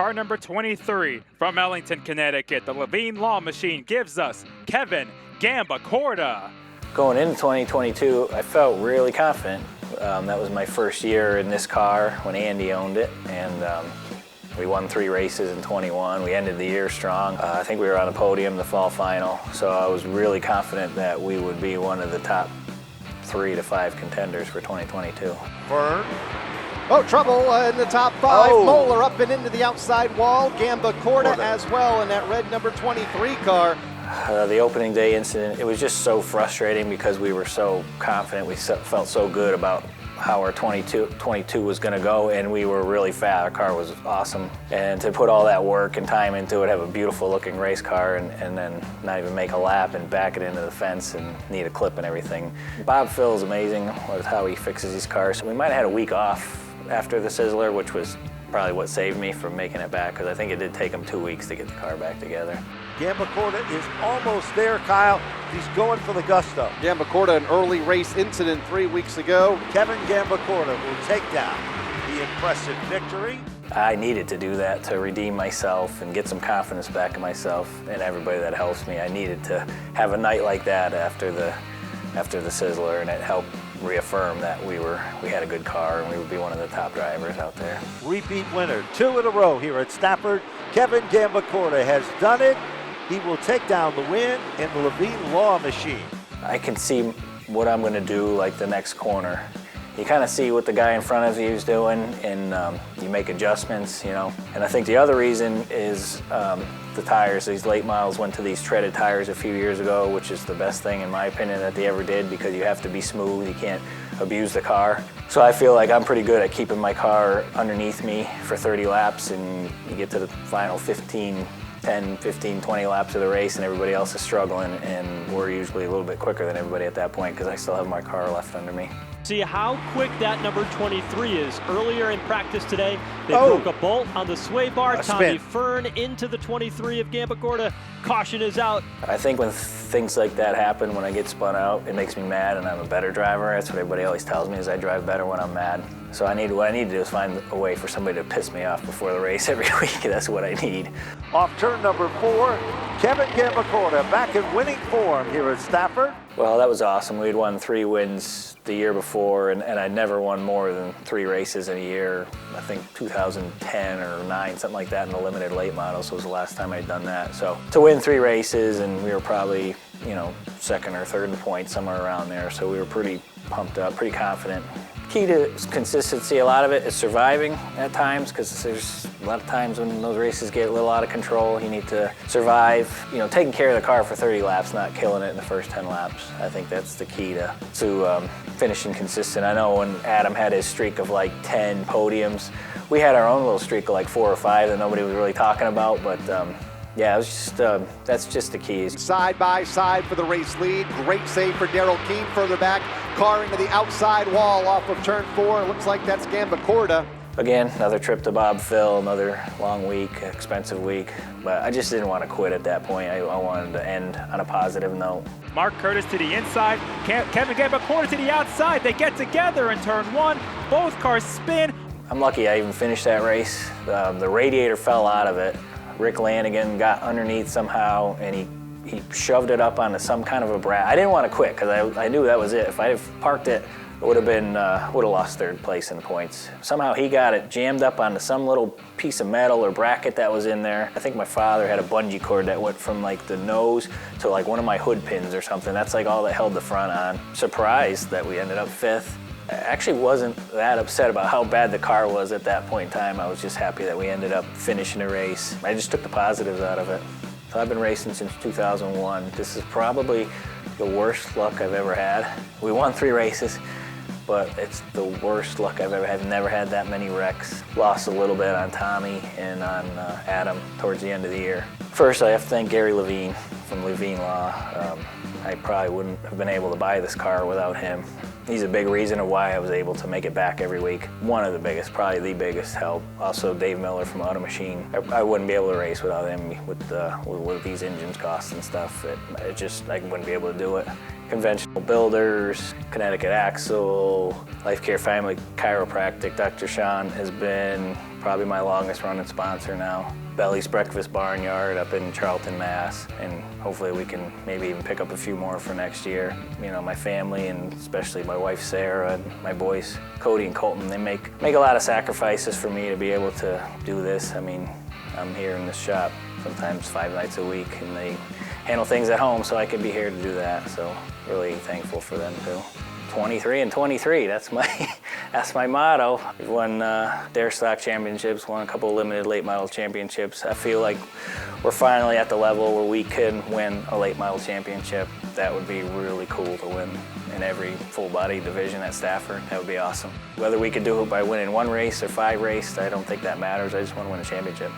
car number 23 from Ellington, Connecticut. The Levine Law Machine gives us Kevin Gambacorta. Going into 2022, I felt really confident. That was my first year in this car when Andy owned it, and we won 3 races in 21. We ended the year strong. I think we were on the podium the fall final, so I was really confident that we would be one of the top 3 to 5 contenders for 2022. Byrne. Oh, trouble in the top 5. Moeller up and into the outside wall. Gambacorta as well in that red number 23 car. The opening day incident, it was just so frustrating because we were so confident. We felt so good about how our 22 was going to go, and we were really fast. Our car was awesome. And to put all that work and time into it, have a beautiful looking race car, and then not even make a lap and back it into the fence and need a clip and everything. Bob Phil's amazing with how he fixes these cars. We might have had a week off after the Sizzler, which was probably what saved me from making it back, because I think it did take him 2 weeks to get the car back together. Gambacorta is almost there, Kyle. He's going for the gusto. Gambacorta, an early race incident 3 weeks ago. Kevin Gambacorta will take down the impressive victory. I needed to do that to redeem myself and get some confidence back in myself and everybody that helps me. I needed to have a night like that after the Sizzler, and it helped reaffirm that we had a good car and we would be one of the top drivers out there. Repeat winner, 2 in a row here at Stafford. Kevin Gambacorta has done it. He will take down the win in the Levine Law Machine. I can see what I'm going to do like the next corner. You kind of see what the guy in front of you is doing, and you make adjustments, you know. And I think the other reason is the tires. These late models went to these treaded tires a few years ago, which is the best thing in my opinion that they ever did, because you have to be smooth. You can't abuse the car. So I feel like I'm pretty good at keeping my car underneath me for 30 laps, and you get to the final 10, 15, 20 laps of the race and everybody else is struggling, and we're usually a little bit quicker than everybody at that point because I still have my car left under me. See how quick that number 23 is. Earlier in practice today, they broke a bolt on the sway bar. Tommy Fern into the 23 of Gambacorta. Caution is out. I think when things like that happen, when I get spun out, it makes me mad, and I'm a better driver. That's what everybody always tells me, is I drive better when I'm mad. So what I need to do is find a way for somebody to piss me off before the race every week. That's what I need. Off turn number 4, Kevin Gambacorta back in winning form here at Stafford. Well, that was awesome. We had won 3 wins the year before, and I'd never won more than 3 races in a year. I think 2010 or 9, something like that, in the limited late model, so it was the last time I'd done that. So to win 3 races, and we were probably, you know, 2nd or 3rd in points, somewhere around there, so we were pretty pumped up, pretty confident. Key to consistency, a lot of it is surviving at times, because there's a lot of times when those races get a little out of control. You need to survive, you know, taking care of the car for 30 laps, not killing it in the first 10 laps. I think that's the key to finishing consistent. I know when Adam had his streak of like 10 podiums, we had our own little streak of like 4 or 5 that nobody was really talking about, but yeah, it was just, that's just the keys. Side by side for the race lead. Great save for Darrell Keene further back. Car into the outside wall off of turn 4. It looks like that's Gambacorta. Again, another trip to Bob Phil, another long week, expensive week. But I just didn't want to quit at that point. I wanted to end on a positive note. Mark Curtis to the inside, Kevin Gambacorta to the outside. They get together in turn 1. Both cars spin. I'm lucky I even finished that race. The radiator fell out of it. Rick Lanigan got underneath somehow, and he shoved it up onto some kind of a bracket. I didn't want to quit because I knew that was it. If I had parked it, it would have lost 3rd place in the points. Somehow he got it jammed up onto some little piece of metal or bracket that was in there. I think my father had a bungee cord that went from like the nose to like one of my hood pins or something. That's like all that held the front on. Surprised that we ended up 5th. I actually wasn't that upset about how bad the car was at that point in time. I was just happy that we ended up finishing the race. I just took the positives out of it. So I've been racing since 2001. This is probably the worst luck I've ever had. We won 3 races, but it's the worst luck I've ever had. I've never had that many wrecks. Lost a little bit on Tommy and on Adam towards the end of the year. First, I have to thank Gary Levine from Levine Law. I probably wouldn't have been able to buy this car without him. He's a big reason of why I was able to make it back every week. One of the biggest, probably the biggest help. Also Dave Miller from Auto Machine. I wouldn't be able to race without him with these engines costs and stuff. I wouldn't be able to do it. conventional builders, Connecticut Axle, Life Care Family Chiropractic. Dr. Sean has been probably my longest running sponsor now. Belly's Breakfast Barnyard up in Charlton, Mass. And hopefully we can maybe even pick up a few more for next year. You know, my family and especially my wife Sarah and my boys Cody and Colton, they make a lot of sacrifices for me to be able to do this. I mean, I'm here in this shop sometimes 5 nights a week, and they handle things at home so I can be here to do that. So really thankful for them too. 23 and 23, that's my motto. We've won Dare Stock Championships, won a couple of limited late model championships. I feel like we're finally at the level where we can win a late model championship. That would be really cool to win in every full body division at Stafford. That would be awesome. Whether we could do it by winning 1 race or 5 races, I don't think that matters. I just want to win a championship.